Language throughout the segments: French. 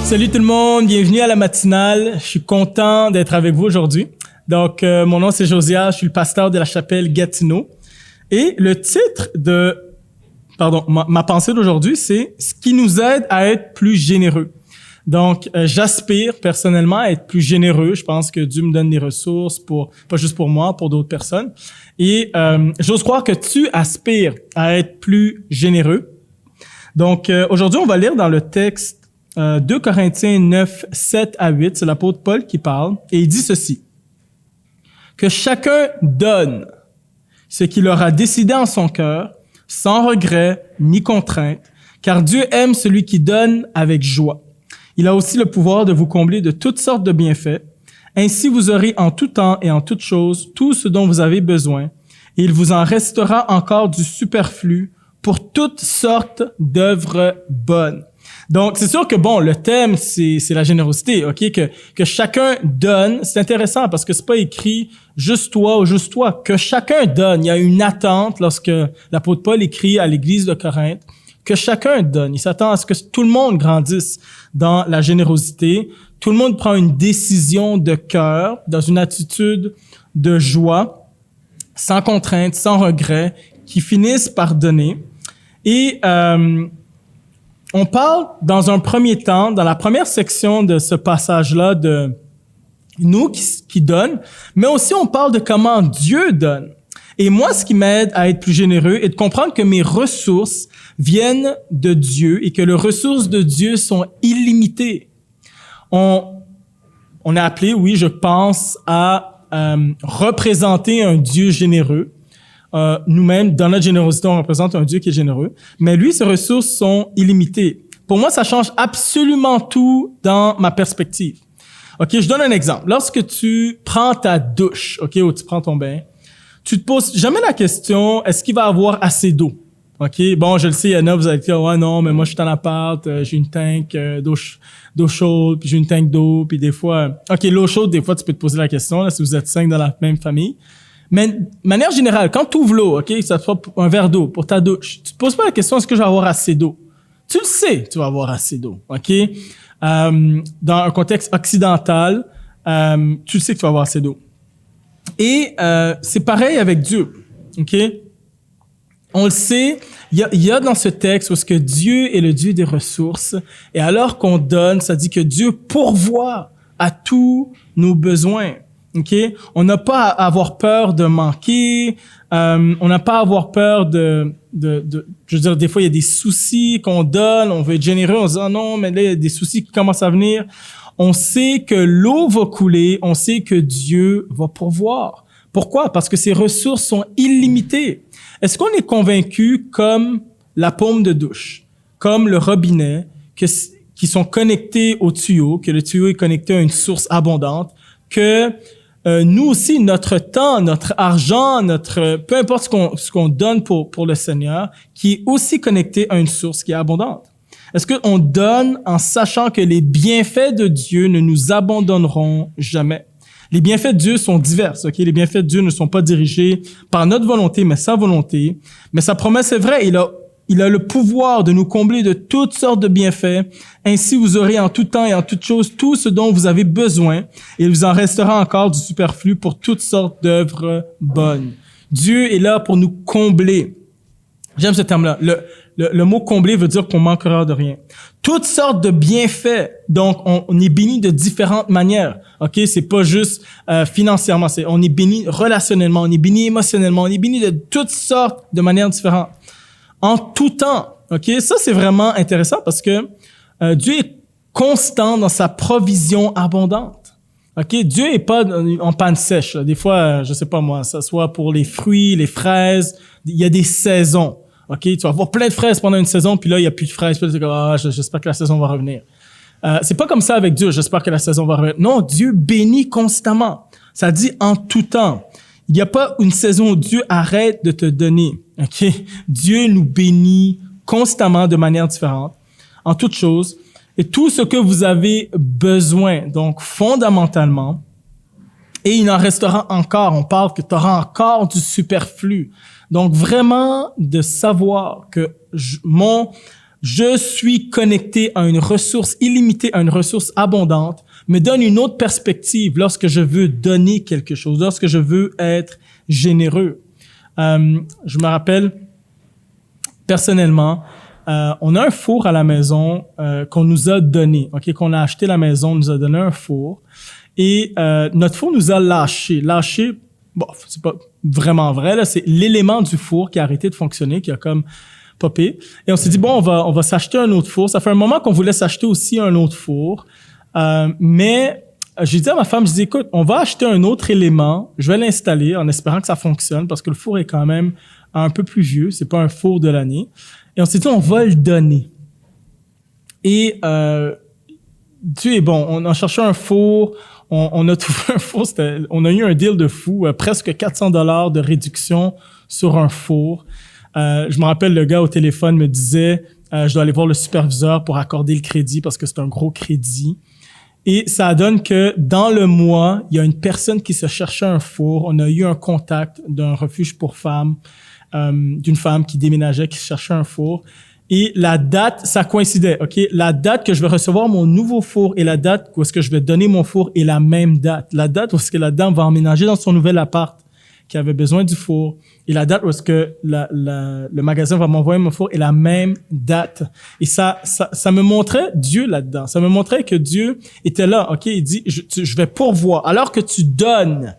Salut tout le monde, bienvenue à la matinale. Je suis content d'être avec vous aujourd'hui. Donc, mon nom c'est Josias, je suis le pasteur de la chapelle Gatineau. Et le titre de, ma pensée d'aujourd'hui, c'est « Ce qui nous aide à être plus généreux ». Donc, j'aspire personnellement à être plus généreux. Je pense que Dieu me donne des ressources pas juste pour moi, pour d'autres personnes. Et j'ose croire que tu aspires à être plus généreux. Donc, aujourd'hui, on va lire dans le texte 2 Corinthiens 9, 7 à 8, c'est l'apôtre Paul qui parle, et il dit ceci. Que chacun donne ce qu'il aura décidé en son cœur, sans regret ni contrainte, car Dieu aime celui qui donne avec joie. Il a aussi le pouvoir de vous combler de toutes sortes de bienfaits. Ainsi vous aurez en tout temps et en toutes choses tout ce dont vous avez besoin, et il vous en restera encore du superflu pour toutes sortes d'œuvres bonnes. Donc, c'est sûr que, le thème, c'est la générosité, OK? Que chacun donne. C'est intéressant parce que c'est pas écrit juste toi ou juste toi. Que chacun donne. Il y a une attente lorsque l'apôtre Paul écrit à l'église de Corinthe. Que chacun donne. Il s'attend à ce que tout le monde grandisse dans la générosité. Tout le monde prend une décision de cœur, dans une attitude de joie, sans contrainte, sans regret, qui finissent par donner. Et, on parle dans un premier temps, dans la première section de ce passage-là, de nous qui donnent, mais aussi on parle de comment Dieu donne. Et moi, ce qui m'aide à être plus généreux est de comprendre que mes ressources viennent de Dieu et que les ressources de Dieu sont illimitées. On est appelé, oui, je pense, à représenter un Dieu généreux. Nous-mêmes, dans notre générosité, on représente un Dieu qui est généreux. Mais lui, ses ressources sont illimitées. Pour moi, ça change absolument tout dans ma perspective. OK, je donne un exemple. Lorsque tu prends ta douche, OK, ou tu prends ton bain, tu te poses jamais la question, est-ce qu'il va avoir assez d'eau? OK, bon, je le sais, il y en a, vous allez dire, ouais, non, mais moi, je suis en appart, j'ai une tank d'eau chaude, puis j'ai une tank d'eau, puis des fois, OK, l'eau chaude, des fois, tu peux te poser la question, là, si vous êtes 5 dans la même famille. Mais de manière générale, quand tu ouvres l'eau, OK, ça soit un verre d'eau pour ta douche, tu te poses pas la question, est-ce que je vais avoir assez d'eau? Tu le sais, tu vas avoir assez d'eau, OK? Dans un contexte occidental, tu le sais que tu vas avoir assez d'eau. Et c'est pareil avec Dieu, OK? On le sait, il y a dans ce texte où est-ce que Dieu est le Dieu des ressources, et alors qu'on donne, ça dit que Dieu pourvoit à tous nos besoins. OK? On n'a pas à avoir peur de manquer. On n'a pas à avoir peur je veux dire, des fois, il y a des soucis qu'on donne. On veut être généreux. On se dit, oh non, mais là, il y a des soucis qui commencent à venir. On sait que l'eau va couler. On sait que Dieu va pourvoir. Pourquoi? Parce que ses ressources sont illimitées. Est-ce qu'on est convaincu comme la paume de douche, comme le robinet, qui sont connectés au tuyau, que le tuyau est connecté à une source abondante, que nous aussi, notre temps, notre argent, peu importe ce qu'on donne pour le Seigneur, qui est aussi connecté à une source qui est abondante. Est-ce qu'on donne en sachant que les bienfaits de Dieu ne nous abandonneront jamais? Les bienfaits de Dieu sont divers, OK? Les bienfaits de Dieu ne sont pas dirigés par notre volonté, mais sa volonté. Mais sa promesse est vraie. Il a le pouvoir de nous combler de toutes sortes de bienfaits. Ainsi, vous aurez en tout temps et en toutes choses tout ce dont vous avez besoin, et il vous en restera encore du superflu pour toutes sortes d'œuvres bonnes. Dieu est là pour nous combler. J'aime ce terme-là. Le mot combler veut dire qu'on manquera de rien. Toutes sortes de bienfaits. Donc, on est béni de différentes manières. OK? C'est pas juste financièrement. On est béni relationnellement, on est béni émotionnellement, on est béni de toutes sortes de manières différentes. En tout temps, OK? Ça, c'est vraiment intéressant parce que Dieu est constant dans sa provision abondante. OK? Dieu est pas en panne sèche. Là. Des fois, je sais pas moi, ça soit pour les fruits, les fraises, il y a des saisons. OK? Tu vas avoir plein de fraises pendant une saison, puis là, il y a plus de fraises. Puis là, tu dis, j'espère que la saison va revenir. C'est pas comme ça avec Dieu. J'espère que la saison va revenir. Non, Dieu bénit constamment. Ça dit en tout temps. Il n'y a pas une saison où Dieu arrête de te donner. OK? Dieu nous bénit constamment de manière différente, en toutes choses. Et tout ce que vous avez besoin, donc fondamentalement, Et il en restera encore. On parle que tu auras encore du superflu. Donc, vraiment, de savoir que je suis connecté à une ressource illimitée, à une ressource abondante, me donne une autre perspective lorsque je veux donner quelque chose, lorsque je veux être généreux. Je me rappelle, personnellement, on a un four à la maison qu'on nous a donné, ok, qu'on a acheté à la maison, on nous a donné un four. Et notre four nous a lâché. Bon, c'est pas vraiment vrai, là, c'est l'élément du four qui a arrêté de fonctionner, qui a comme popé. Et on s'est dit, bon, on va s'acheter un autre four. Ça fait un moment qu'on voulait s'acheter aussi un autre four. Mais j'ai dit à ma femme, je dis, écoute, on va acheter un autre élément, je vais l'installer en espérant que ça fonctionne parce que le four est quand même un peu plus vieux, c'est pas un four de l'année. Et on s'est dit, on va le donner. Et Dieu est bon, on a cherché un four, on a trouvé un four, on a eu un deal de fou, presque $400 de réduction sur un four. Je me rappelle, le gars au téléphone me disait, je dois aller voir le superviseur pour accorder le crédit parce que c'est un gros crédit. Et ça donne que dans le mois, il y a une personne qui se cherchait un four. On a eu un contact d'un refuge pour femmes, d'une femme qui déménageait, qui cherchait un four. Et la date, ça coïncidait, OK? La date que je vais recevoir mon nouveau four et la date où est-ce que je vais donner mon four est la même date. La date où est-ce que la dame va emménager dans son nouvel appart qui avait besoin du four et la date où est-ce que le magasin va m'envoyer mon four est la même date. Et ça me montrait Dieu là-dedans. Ça me montrait que Dieu était là, OK? Il dit, je vais pourvoir. Alors que tu donnes,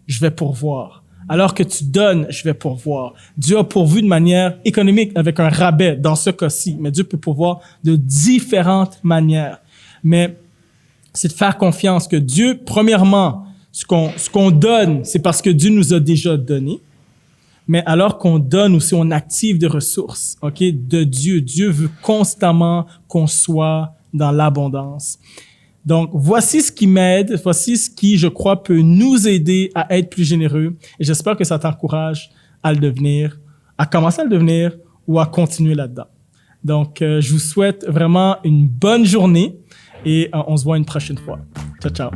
je vais pourvoir. Alors que tu donnes, je vais pourvoir. Dieu a pourvu de manière économique avec un rabais dans ce cas-ci, mais Dieu peut pourvoir de différentes manières. Mais c'est de faire confiance que Dieu, premièrement, ce qu'on donne, c'est parce que Dieu nous a déjà donné. Mais alors qu'on donne aussi, on active des ressources, OK, de Dieu. Dieu veut constamment qu'on soit dans l'abondance. Donc, voici ce qui m'aide, voici ce qui, je crois, peut nous aider à être plus généreux. Et j'espère que ça t'encourage à le devenir, à commencer à le devenir ou à continuer là-dedans. Donc, je vous souhaite vraiment une bonne journée et on se voit une prochaine fois. Ciao, ciao.